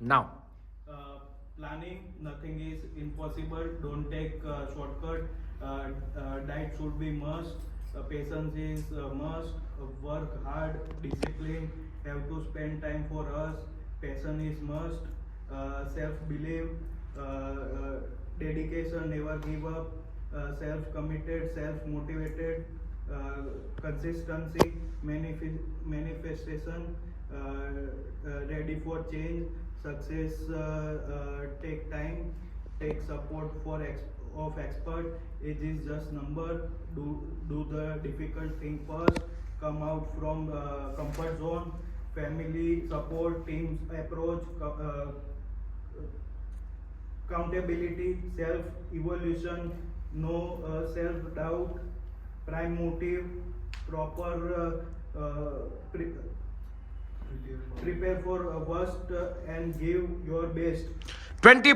Now. Planning, nothing is impossible. Don't take shortcut. Diet should be must. Patience is must. Work hard. Discipline. Have to spend time for us. Passion is must. Self-belief. Dedication. Never give up. Self-committed. Self-motivated. Consistency. Manifestation. Ready for change. Success take time, take support of expert. Age is just number. Do the difficult thing first. Come out from comfort zone. Family support, teams approach, accountability, self evolution, no self doubt, prime motive, proper. Prepare for worst and give your best. 20